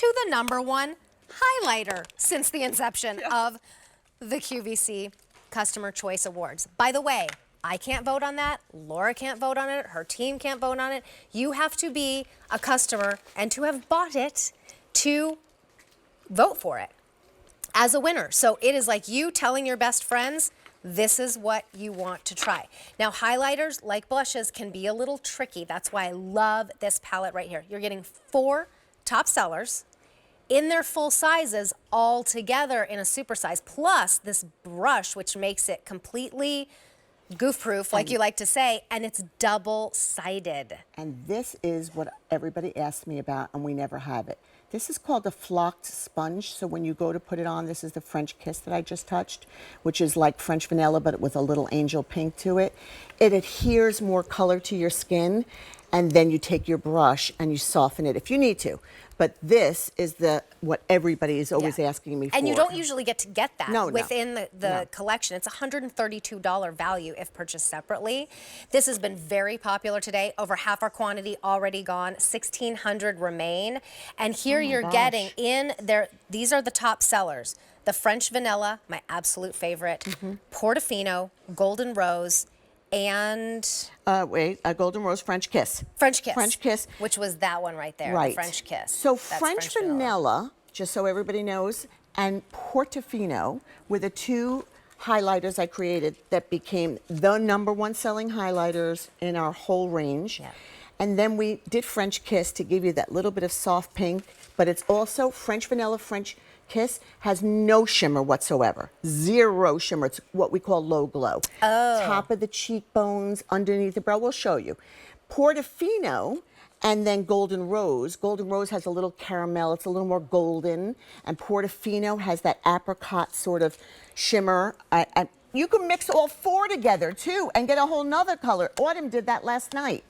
to the #1 highlighter since the inception of the QVC Customer Choice Awards. By the way, I can't vote on that. Laura can't vote on it. Her team can't vote on it. You have to be a customer and to have bought it to vote for it as a winner. So it is like you telling your best friends, this is what you want to try. Now, highlighters, like blushes, can be a little tricky. That's why I love this palette right here. You're getting 4 top sellers in their full sizes all together in a super size, plus this brush, which makes it completely goof-proof, like you like to say, and it's double-sided. And this is what everybody asks me about, and we never have it. This is called a flocked sponge, so when you go to put it on, this is the French Kiss that I just touched, which is like French Vanilla, but with a little angel pink to it. It adheres more color to your skin, and then you take your brush and you soften it if you need to. But this is what everybody is always asking me for. And you don't usually get to get that within the No. collection. It's a $132 value if purchased separately. This has been very popular today. Over half our quantity already gone. 1,600 remain. And here you're getting in there, these are the top sellers. The French Vanilla, my absolute favorite. Portofino, Golden Rose, and a Golden Rose French Kiss. French Kiss. French Kiss. Which was that one right there, the French Kiss. So That's French Vanilla, just so everybody knows, and Portofino were the 2 highlighters I created that became the #1 selling highlighters in our whole range. And then we did French Kiss to give you that little bit of soft pink, but it's also French Vanilla French Kiss has no shimmer whatsoever. 0 shimmer. It's what we call low glow. Top of the cheekbones, underneath the brow. We'll show you. Portofino and then Golden Rose. Golden Rose has a little caramel. It's a little more golden. And Portofino has that apricot sort of shimmer. And you can mix all 4 together too and get a whole nother color. Autumn did that last night.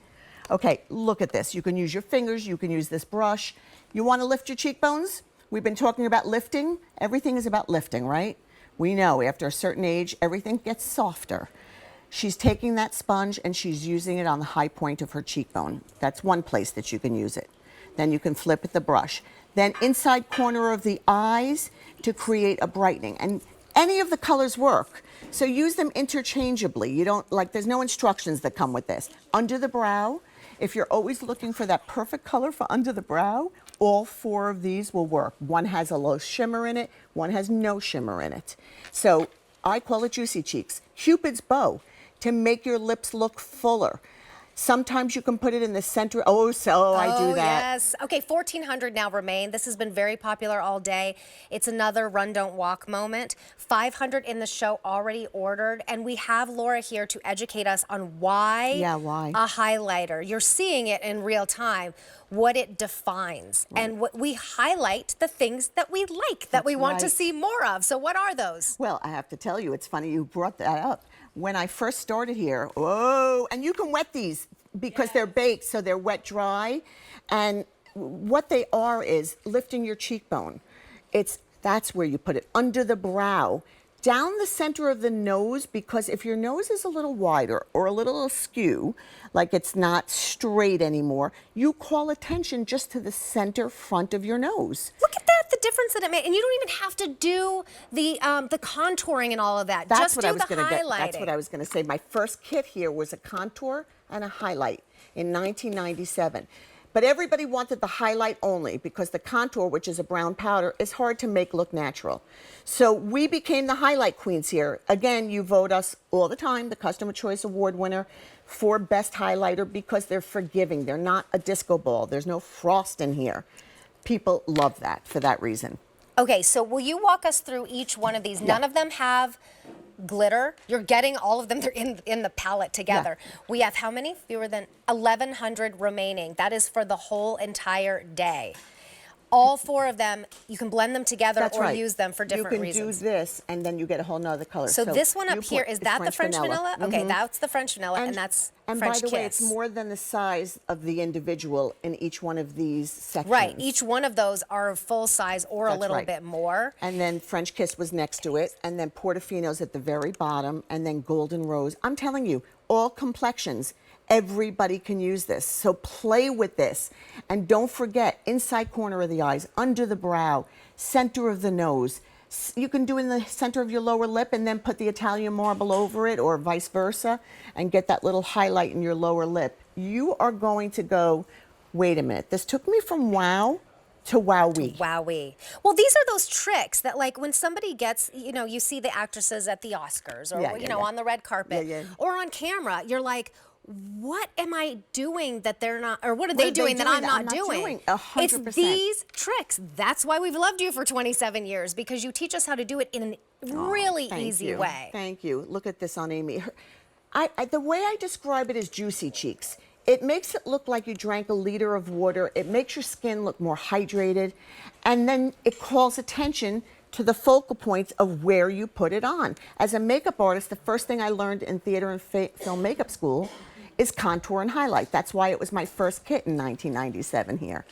Okay, look at this. You can use your fingers. You can use this brush. You want to lift your cheekbones? We've been talking about lifting. Everything is about lifting, right? We know after a certain age, everything gets softer. She's taking that sponge and she's using it on the high point of her cheekbone. That's one place that you can use it. Then you can flip with the brush. Then inside corner of the eyes to create a brightening. And any of the colors work. So use them interchangeably. You don't, there's no instructions that come with this. Under the brow, if you're always looking for that perfect color for under the brow, all 4 of these will work. One has a low shimmer in it, one has no shimmer in it. So I call it Juicy Cheeks. Cupid's bow, to make your lips look fuller. Sometimes you can put it in the center. I do that. Yes. Okay, 1,400 now remain. This has been very popular all day. It's another run, don't walk moment. 500 in the show already ordered. And we have Laura here to educate us on why a highlighter. You're seeing it in real time, what it defines. And what we highlight the things that we like, that we want to see more of. So what are those? Well, I have to tell you, it's funny you brought that up. When I first started here, and you can wet these because they're baked, so they're wet dry. And what they are is lifting your cheekbone. That's where you put it, under the brow, down the center of the nose, because if your nose is a little wider or a little askew, like it's not straight anymore, you call attention just to the center front of your nose. Look at that, the difference that it made. And you don't even have to do the contouring and all of that. That's just what do I was the gonna highlighting. That's what I was going to say. My first kit here was a contour and a highlight in 1997. But everybody wanted the highlight only because the contour, which is a brown powder, is hard to make look natural. So we became the highlight queens here. Again, you vote us all the time, the Customer Choice Award winner for Best Highlighter, because they're forgiving. They're not a disco ball. There's no frost in here. People love that for that reason. Okay, so will you walk us through each one of these? None of them have glitter. You're getting all of them. They're in the palette together. We have how many? Fewer than 1,100 remaining. That is for the whole entire day. All 4 of them, you can blend them together use them for different reasons. You can do this, and then you get a whole nother color. So this one up here, is that the French Vanilla? Okay, that's the French Vanilla, and that's French Kiss. And by the way, it's more than the size of the individual in each one of these sections. Right, each one of those are full size or a little bit more. And then French Kiss was next to it, and then Portofino's at the very bottom, and then Golden Rose. I'm telling you, all complexions. Everybody can use this. So play with this. And don't forget, inside corner of the eyes, under the brow, center of the nose. You can do in the center of your lower lip and then put the Italian marble over it, or vice versa, and get that little highlight in your lower lip. You are going to go, wait a minute, this took me from wow to wowee. Wowee. Well, these are those tricks that, like, when somebody gets, you see the actresses at the Oscars, or, on the red carpet, or on camera, you're like, what am I doing that they're not, or what are they doing that I'm not doing? 100%. It's these tricks. That's why we've loved you for 27 years, because you teach us how to do it in a really easy way. Thank you. Look at this on Amy. The way I describe it is juicy cheeks. It makes it look like you drank a liter of water. It makes your skin look more hydrated. And then it calls attention to the focal points of where you put it on. As a makeup artist, the first thing I learned in theater and film makeup school is contour and highlight. That's why it was my first kit in 1997 here.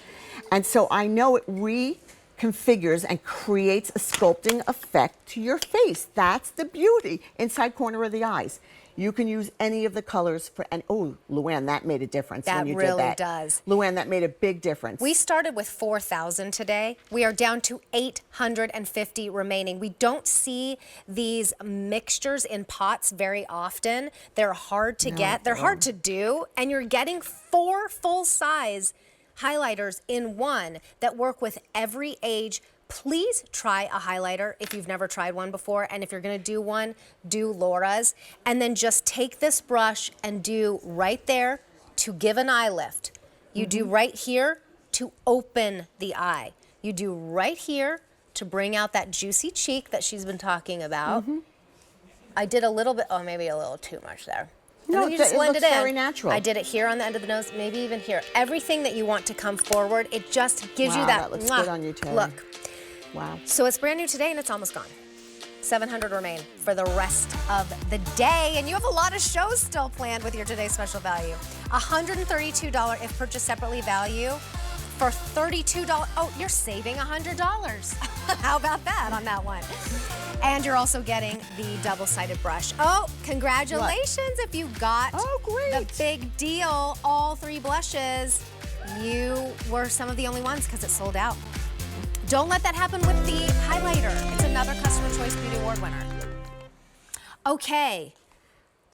And so I know it reconfigures and creates a sculpting effect to your face. That's the beauty. Inside corner of the eyes. You can use any of the colors and oh, Luann, that made a difference when you did that. That really does. Luann, that made a big difference. We started with 4,000 today. We are down to 850 remaining. We don't see these mixtures in pots very often. They're hard to get. They're hard to do. And you're getting 4 full-size highlighters in one that work with every age. Please try a highlighter if you've never tried one before, and if you're gonna do one, do Laura's. And then just take this brush and do right there to give an eye lift. You do right here to open the eye. You do right here to bring out that juicy cheek that she's been talking about. I did a little bit, oh, maybe a little too much there. And No, then you just it blend looks it in. very natural. I did it here on the end of the nose, maybe even here. Everything that you want to come forward, it just gives you that looks good on you, Terry. look. Wow. So it's brand new today and it's almost gone. 700 remain for the rest of the day. And you have a lot of shows still planned with your today's special value. $132 if purchased separately value for $32. Oh, you're saving $100. How about that on that one? And you're also getting the double-sided brush. Oh, congratulations if you got the big deal, all 3 blushes. You were some of the only ones because it sold out. Don't let that happen with the highlighter. It's another Customer Choice Beauty Award winner. Okay,